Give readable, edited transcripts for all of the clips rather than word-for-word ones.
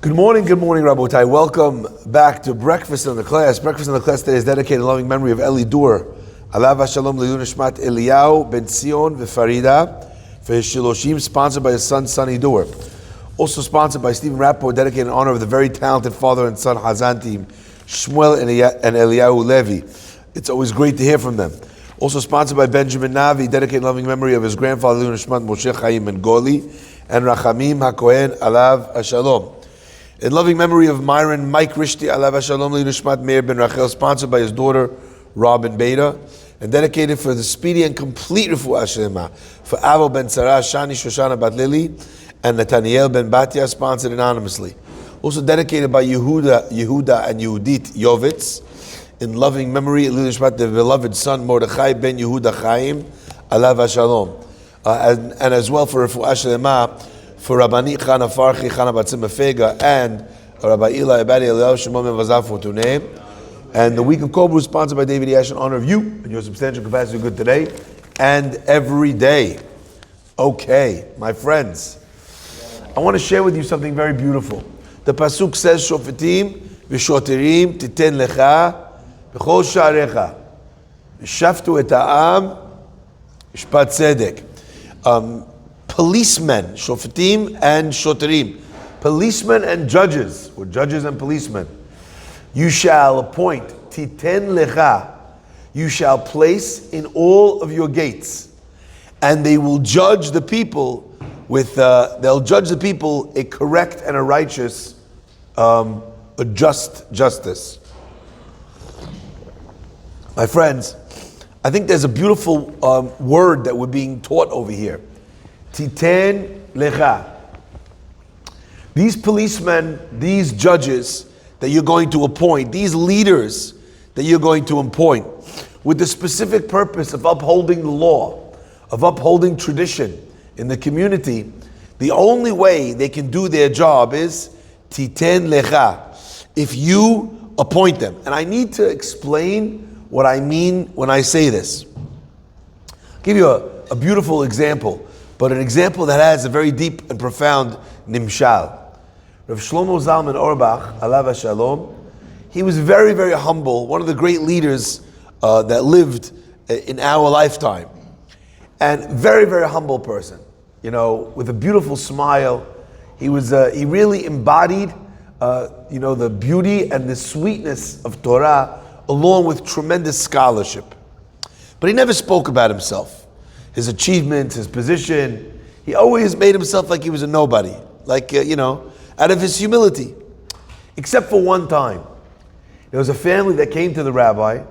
Good morning, Rabotai. Welcome back to Breakfast in the Class. Breakfast in the Class today is dedicated in loving memory of Eli Dur. Alav Shalom Le'ilun Nishmat Eliyahu Ben Zion V'Farida for his Shiloshim, sponsored by his son, Sonny Dur. Also sponsored by Stephen Rapport, dedicated in honor of the very talented father and son Hazan team, Shmuel and Eliyahu Levi. It's always great to hear from them. Also sponsored by Benjamin Navi, dedicated in loving memory of his grandfather, Le'ilun Nishmat Moshe Chaim Ben Goli, and Rachamim HaKohen Alav Shalom. In loving memory of Myron Mike Rishti, Alav Shalom Le'Nishmat Meir Ben Rachel, sponsored by his daughter Robin Beta, and dedicated for the speedy and complete refuah shlema for Avo Ben Sarah, Shani Shoshana Bat Lili, and Nathaniel Ben Batya, sponsored anonymously. Also dedicated by Yehuda and Yehudit Yovitz, in loving memory of Le'Nishmat the beloved son Mordechai Ben Yehuda Chaim, Alav Shalom, and as well for refuah shlema for Rabbani Chana Farchi, Chana Batzim Fega, and Rabbi Eli Abadi Eliyahu Shimon Ben Vazav for to name. And the week of Kobu is sponsored by David Yash in honor of you and your substantial capacity of good today and every day. Okay, my friends, I want to share with you something very beautiful. The pasuk says, Shoftim v'shotirim titen lecha b'chol sha'arecha v'shaftu et ha'am mishpat tzedek. Policemen, Shoftim and Shoterim, policemen and judges, or judges and policemen, you shall appoint, Titen Lecha, you shall place in all of your gates, and they will judge the people with, they'll judge the people a correct and a righteous, a just justice. My friends, I think there's a beautiful word that we're being taught over here. Titen lecha. These policemen, these judges that you're going to appoint, these leaders that you're going to appoint, with the specific purpose of upholding the law, of upholding tradition in the community, the only way they can do their job is titen lecha, if you appoint them. And I need to explain what I mean when I say this. I'll give you a beautiful example, but an example that has a very deep and profound nimshal. Rav Shlomo Zalman Auerbach, Alav Shalom, he was very, very humble, one of the great leaders that lived in our lifetime. And very, very humble person, you know, with a beautiful smile. He really embodied, the beauty and the sweetness of Torah, along with tremendous scholarship. But he never spoke about himself, his achievements, his position. He always made himself like he was a nobody, out of his humility. Except for one time. There was a family that came to the rabbi,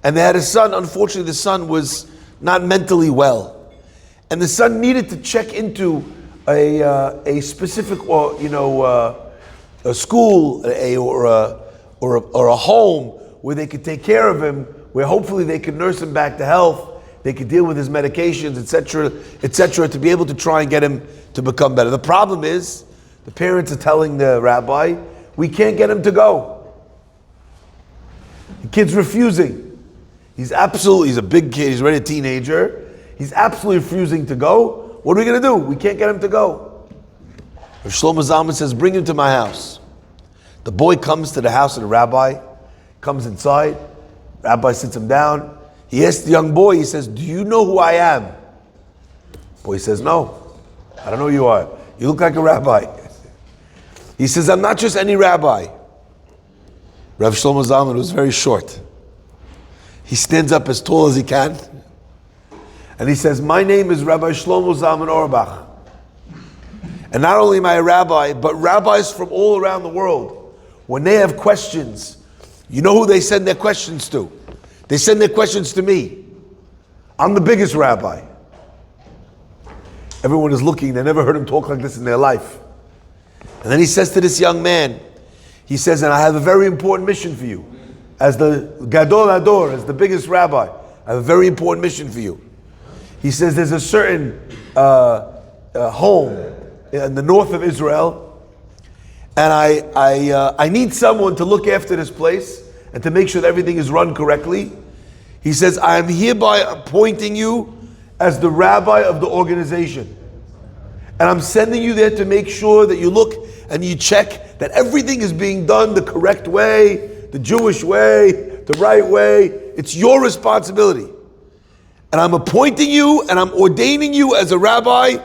and they had a son. Unfortunately, the son was not mentally well. And the son needed to check into a specific, a school or a home where they could take care of him, where hopefully they could nurse him back to health, they could deal with his medications, etc., to be able to try and get him to become better. The problem is, the parents are telling the rabbi, we can't get him to go. The kid's refusing. He's a big kid, he's already a teenager. He's absolutely refusing to go. What are we going to do? We can't get him to go. Rav Shlomo Zalman says, bring him to my house. The boy comes to the house of the rabbi, comes inside, rabbi sits him down. He asks the young boy, he says, do you know who I am? Boy says, no, I don't know who you are. You look like a rabbi. He says, I'm not just any rabbi. Rav Shlomo Zalman was very short. He stands up as tall as he can, and he says, my name is Rabbi Shlomo Zalman Auerbach. And not only am I a rabbi, but rabbis from all around the world, when they have questions, you know who they send their questions to? They send their questions to me. I'm the biggest rabbi. Everyone is looking. They never heard him talk like this in their life. And then he says to this young man, he says, and I have a very important mission for you. As the Gadol Hador, as the biggest rabbi, I have a very important mission for you. He says there's a certain home in the north of Israel, and I need someone to look after this place and to make sure that everything is run correctly. He says, I am hereby appointing you as the rabbi of the organization. And I'm sending you there to make sure that you look and you check that everything is being done the correct way, the Jewish way, the right way. It's your responsibility. And I'm appointing you and I'm ordaining you as a rabbi.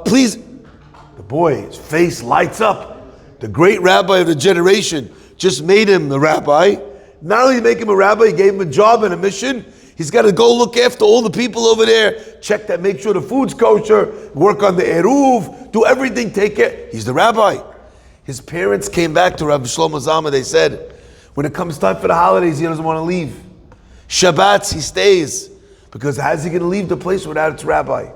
Please, the boy's face lights up. The great rabbi of the generation just made him the rabbi. Not only did he make him a rabbi, he gave him a job and a mission. He's got to go look after all the people over there, check that, make sure the food's kosher, work on the eruv, do everything, take care. He's the rabbi. His parents came back to Rabbi Shlomo Zalman. They said, when it comes time for the holidays, he doesn't want to leave. Shabbats, he stays. Because how's he going to leave the place without its rabbi?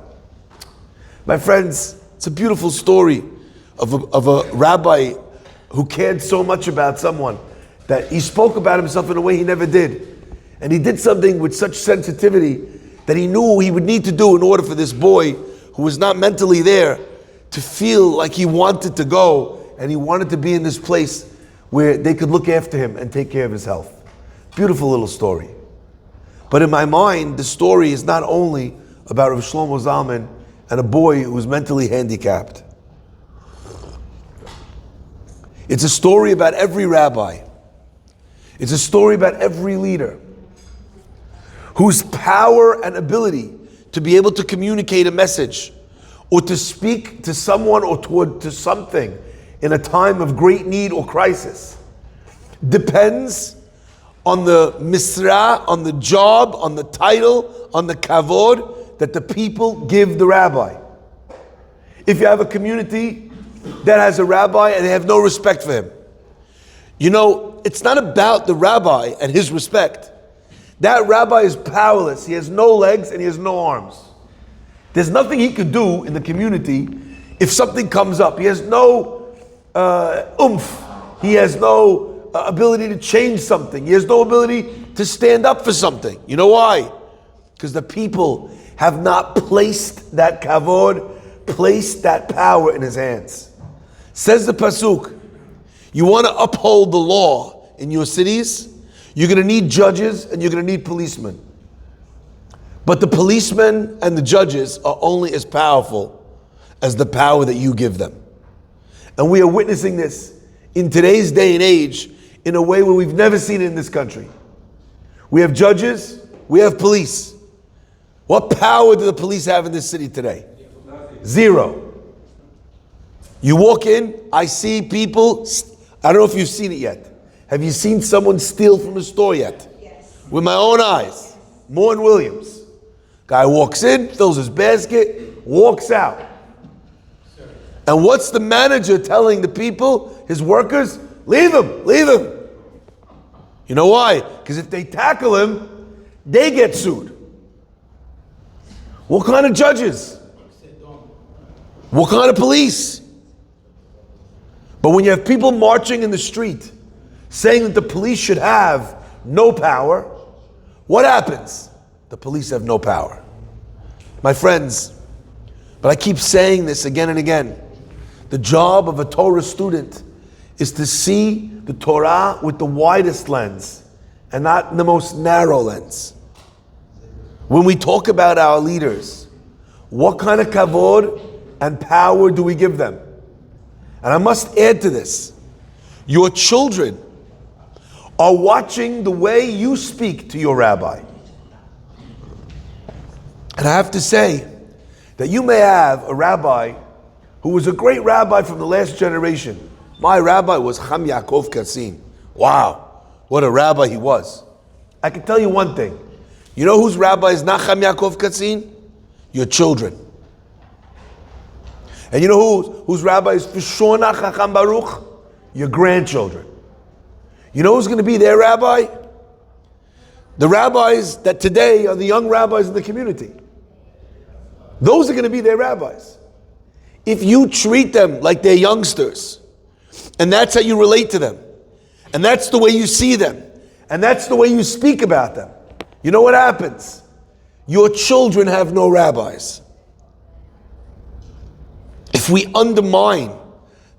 My friends, it's a beautiful story of a rabbi who cared so much about someone that he spoke about himself in a way he never did. And he did something with such sensitivity that he knew he would need to do in order for this boy, who was not mentally there, to feel like he wanted to go and he wanted to be in this place where they could look after him and take care of his health. Beautiful little story. But in my mind, the story is not only about Rav Shlomo Zalman and a boy who was mentally handicapped. It's a story about every rabbi. It's a story about every leader whose power and ability to be able to communicate a message or to speak to someone or to something in a time of great need or crisis depends on the misra, on the job, on the title, on the kavod that the people give the rabbi. If you have a community that has a rabbi and they have no respect for him, you know, it's not about the rabbi and his respect. That rabbi is powerless. He has no legs and he has no arms. There's nothing he could do in the community if something comes up. He has no oomph. He has no ability to change something. He has no ability to stand up for something. You know why? Because the people have not placed that kavod, placed that power in his hands. Says the pasuk, you want to uphold the law in your cities, you're going to need judges and you're going to need policemen. But the policemen and the judges are only as powerful as the power that you give them. And we are witnessing this in today's day and age in a way where we've never seen it in this country. We have judges, we have police. What power do the police have in this city today? Zero. You walk in, I see people, I don't know if you've seen it yet. Have you seen someone steal from a store yet? Yes. With my own eyes. Morton Williams. Guy walks in, fills his basket, walks out. And what's the manager telling the people, his workers? Leave him, leave him. You know why? Because if they tackle him, they get sued. What kind of judges? What kind of police? But when you have people marching in the street saying that the police should have no power, what happens? The police have no power. My friends, but I keep saying this again and again, the job of a Torah student is to see the Torah with the widest lens and not the most narrow lens. When we talk about our leaders, what kind of kavod and power do we give them? And I must add to this, your children are watching the way you speak to your rabbi. And I have to say that you may have a rabbi who was a great rabbi from the last generation. My rabbi was Cham Yaakov Kassin. Wow, what a rabbi he was. I can tell you one thing. You know whose rabbi is not Cham Yaakov Kassin? Your children. And you know whose rabbi is Fishona Chacham Baruch? Your grandchildren. You know who's going to be their rabbi? The rabbis that today are the young rabbis in the community. Those are going to be their rabbis. If you treat them like they're youngsters, and that's how you relate to them, and that's the way you see them, and that's the way you speak about them, you know what happens? Your children have no rabbis. If we undermine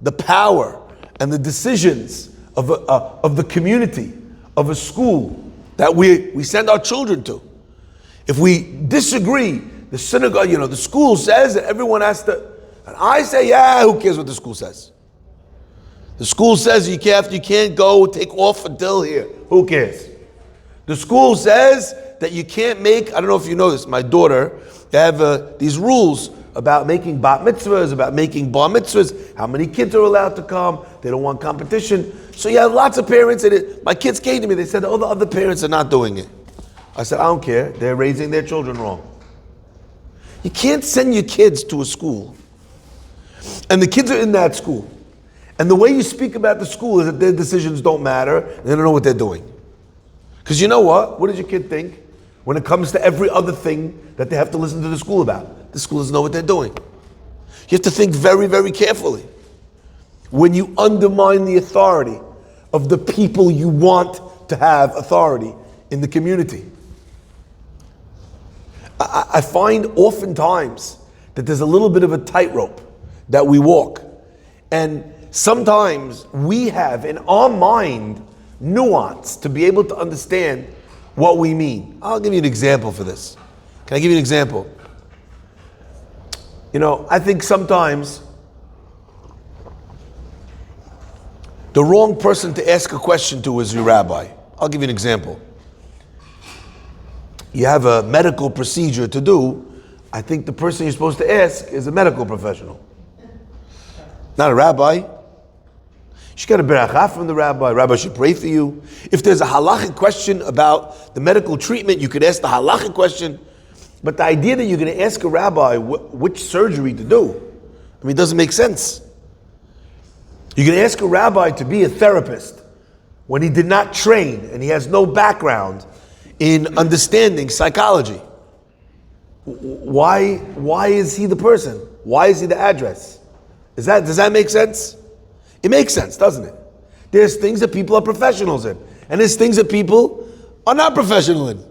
the power and the decisions of the community, of a school that we send our children to, if we disagree, the synagogue, the school says that everyone has to, and I say, yeah, who cares what the school says? The school says you can't go take off until here. Who cares? The school says that you can't make, I don't know if you know this, my daughter, they have these rules about making bat mitzvahs, about making bar mitzvahs, how many kids are allowed to come, they don't want competition. So you have lots of parents, my kids came to me, they said, oh, the other parents are not doing it. I said, I don't care, they're raising their children wrong. You can't send your kids to a school, and the kids are in that school, and the way you speak about the school is that their decisions don't matter, and they don't know what they're doing. Because you know what? What does your kid think when it comes to every other thing that they have to listen to the school about? The school doesn't know what they're doing. You have to think very, very carefully. When you undermine the authority of the people you want to have authority in the community. I find oftentimes that there's a little bit of a tightrope that we walk. And sometimes we have in our mind nuance to be able to understand what we mean. I'll give you an example for this. Can I give you an example? You know, I think sometimes the wrong person to ask a question to is your rabbi. I'll give you an example. You have a medical procedure to do. I think the person you're supposed to ask is a medical professional, not a rabbi. You should get a beracha from the rabbi. Rabbi should pray for you. If there's a halachic question about the medical treatment, you could ask the halachic question. But the idea that you're going to ask a rabbi which surgery to do, I mean, it doesn't make sense. You're going to ask a rabbi to be a therapist when he did not train and he has no background in understanding psychology. Why is he the person? Why is he the address? Does that make sense? It makes sense, doesn't it? There's things that people are professionals in, and there's things that people are not professional in.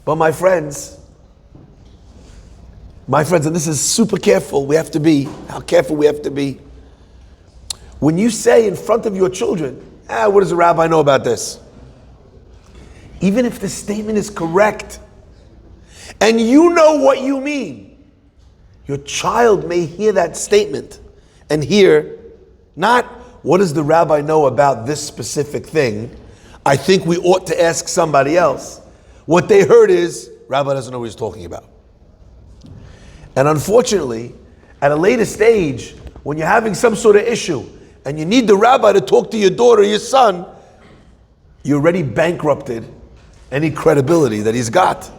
But my friends, and this is super careful, how careful we have to be. When you say in front of your children, what does the rabbi know about this? Even if the statement is correct, and you know what you mean, your child may hear that statement and hear, not, what does the rabbi know about this specific thing? I think we ought to ask somebody else. What they heard is, rabbi doesn't know what he's talking about. And unfortunately, at a later stage, when you're having some sort of issue, and you need the rabbi to talk to your daughter or your son, you already bankrupted any credibility that he's got.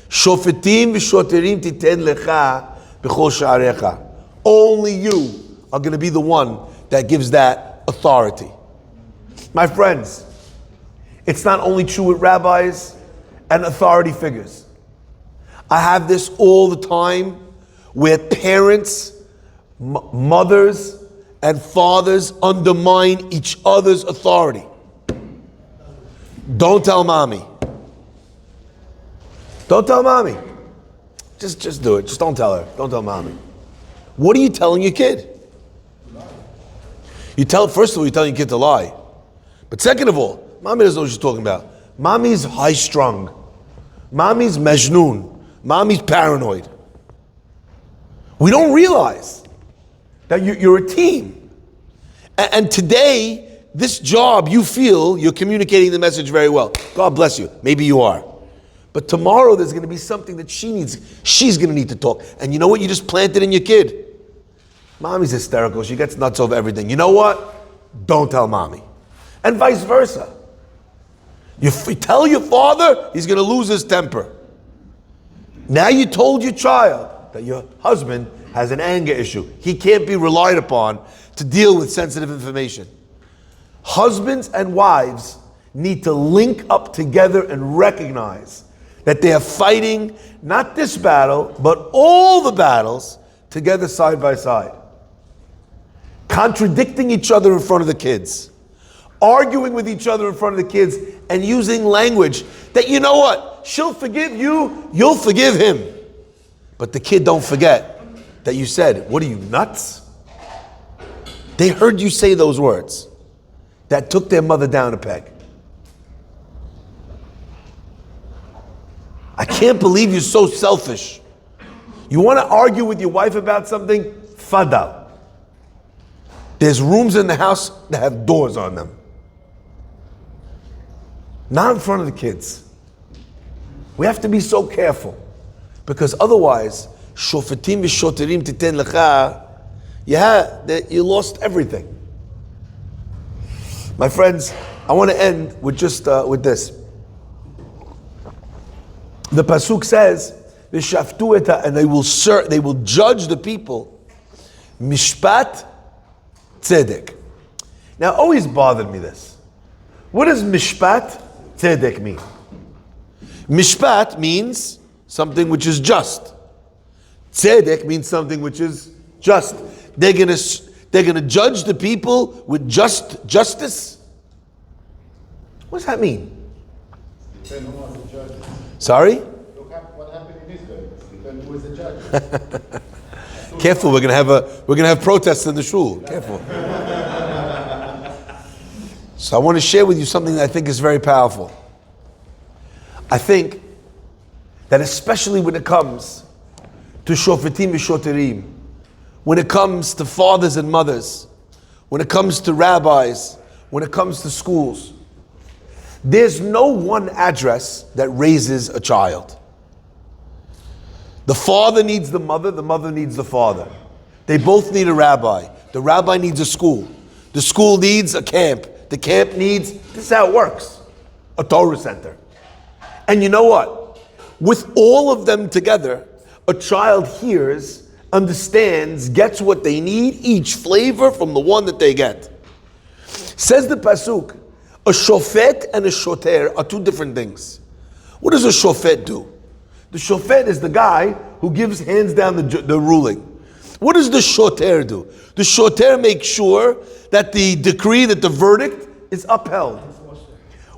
Shoftim v'shoterim titen lecha b'chol sha'arecha. Only you are going to be the one that gives that authority. My friends, it's not only true with rabbis and authority figures. I have this all the time where parents, mothers, and fathers undermine each other's authority. Don't tell mommy. Don't tell mommy. Just do it. Just don't tell her. Don't tell mommy. What are you telling your kid? First of all, you're telling your kid to lie. But second of all, mommy doesn't know what she's talking about. Mommy's high-strung. Mommy's majnoon. Mommy's paranoid. We don't realize that you're a team. And today, this job, you feel you're communicating the message very well. God bless you. Maybe you are. But tomorrow there's going to be something that she's going to need to talk. And you know what you just planted in your kid? Mommy's hysterical. She gets nuts over everything. You know what? Don't tell mommy. And vice versa. You tell your father, he's going to lose his temper. Now you told your child that your husband has an anger issue. He can't be relied upon to deal with sensitive information. Husbands and wives need to link up together and recognize that they are fighting not this battle, but all the battles together side by side. Contradicting each other in front of the kids. Arguing with each other in front of the kids and using language that, you know what, she'll forgive you, you'll forgive him. But the kid don't forget that you said, what are you, nuts? They heard you say those words that took their mother down a peg. I can't believe you're so selfish. You want to argue with your wife about something? Fadal. There's rooms in the house that have doors on them. Not in front of the kids. We have to be so careful, because otherwise, Shoftim v'shoterim titen lecha, you lost everything. My friends, I want to end with just with this. The pasuk says, "V'shaftu eta," and they will judge the people. Mishpat tzedek. Now, always bothered me this. What does mishpat tzedek mean? Mishpat means something which is just. Tzedek means something which is just. They're gonna judge the people with justice. What does that mean? Depends who was the judge. Sorry? Look what happened in Israel. Depends who was the judge. Careful, we're gonna have protests in the shul. Careful. So I want to share with you something that I think is very powerful. I think that especially when it comes to shoftim v'shoterim, when it comes to fathers and mothers, when it comes to rabbis, when it comes to schools, there's no one address that raises a child. The father needs the mother needs the father. They both need a rabbi. The rabbi needs a school. The school needs a camp. The camp needs, this is how it works, a Torah center. And you know what? With all of them together, a child hears, understands, gets what they need, each flavor from the one that they get. Says the pasuk, a shofet and a shoter are two different things. What does a shofet do? The shofet is the guy who gives hands down the ruling. What does the shoter do? The shoter makes sure that the decree, that the verdict is upheld.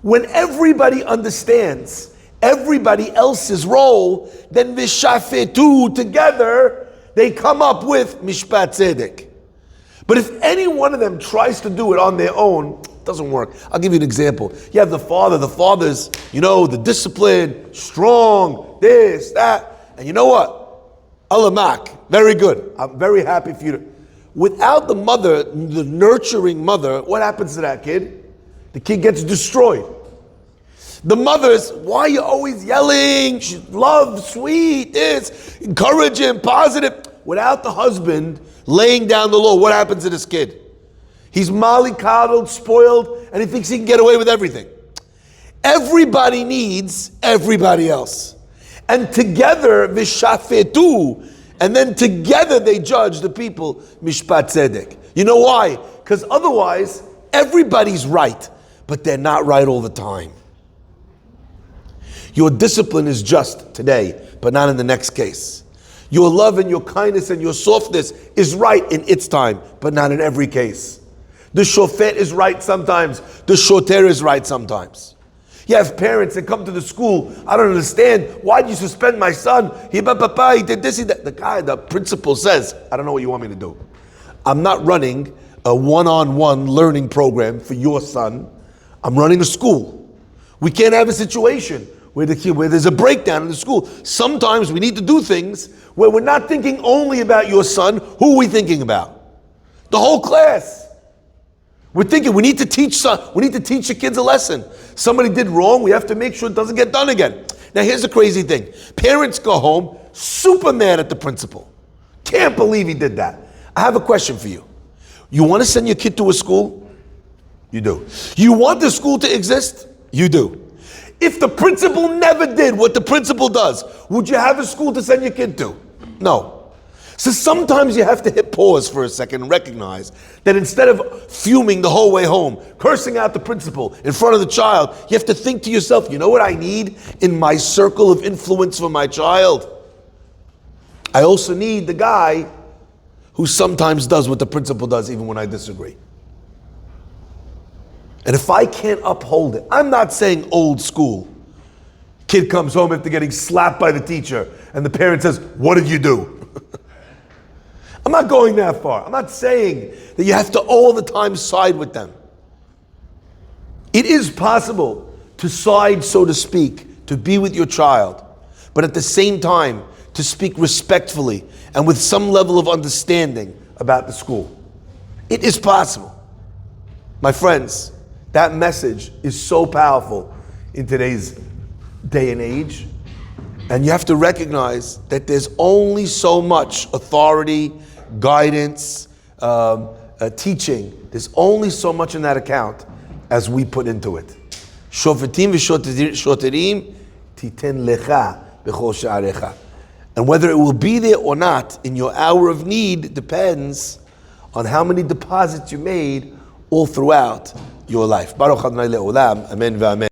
When everybody understands everybody else's role, then v'shafetu, together, they come up with mishpat tzedek. But if any one of them tries to do it on their own, it doesn't work. I'll give you an example. You have the father's, the discipline, strong, this, that, and you know what? Alamak, very good. I'm very happy for you. Without the mother, the nurturing mother, what happens to that kid? The kid gets destroyed. The mother's, why are you always yelling? She's love, sweet, this, encouraging, positive. Without the husband laying down the law, what happens to this kid? He's mollycoddled, spoiled, and he thinks he can get away with everything. Everybody needs everybody else. And together, v'shafetu, and then together they judge the people, mishpat tzedek. You know why? Because otherwise, everybody's right, but they're not right all the time. Your discipline is just today, but not in the next case. Your love and your kindness and your softness is right in its time, but not in every case. The shofet is right sometimes. The shoter is right sometimes. You have parents that come to the school. I don't understand. Why did you suspend my son? He did this, he did that. The principal says, I don't know what you want me to do. I'm not running a one-on-one learning program for your son. I'm running a school. We can't have a situation where there's a breakdown in the school. Sometimes we need to do things where we're not thinking only about your son. Who are we thinking about? The whole class. We're thinking we need to teach the kids a lesson. Somebody did wrong, we have to make sure it doesn't get done again. Now here's the crazy thing. Parents go home super mad at the principal. Can't believe he did that. I have a question for you. You want to send your kid to a school? You do. You want the school to exist? You do. If the principal never did what the principal does, would you have a school to send your kid to? No. So sometimes you have to hit pause for a second and recognize that instead of fuming the whole way home, cursing out the principal in front of the child, you have to think to yourself, you know what I need in my circle of influence for my child? I also need the guy who sometimes does what the principal does even when I disagree. And if I can't uphold it, I'm not saying old school. Kid comes home after getting slapped by the teacher and the parent says, what did you do? I'm not going that far. I'm not saying that you have to all the time side with them. It is possible to side, so to speak, to be with your child, but at the same time, to speak respectfully and with some level of understanding about the school. It is possible. My friends, that message is so powerful in today's day and age. And you have to recognize that there's only so much authority, guidance, teaching. There's only so much in that account as we put into it. Shoftim v'shoterim titen lecha b'chol sha'arecha. And whether it will be there or not in your hour of need depends on how many deposits you made all throughout your life. Baruch Adonai le'olam. Amen v'amen.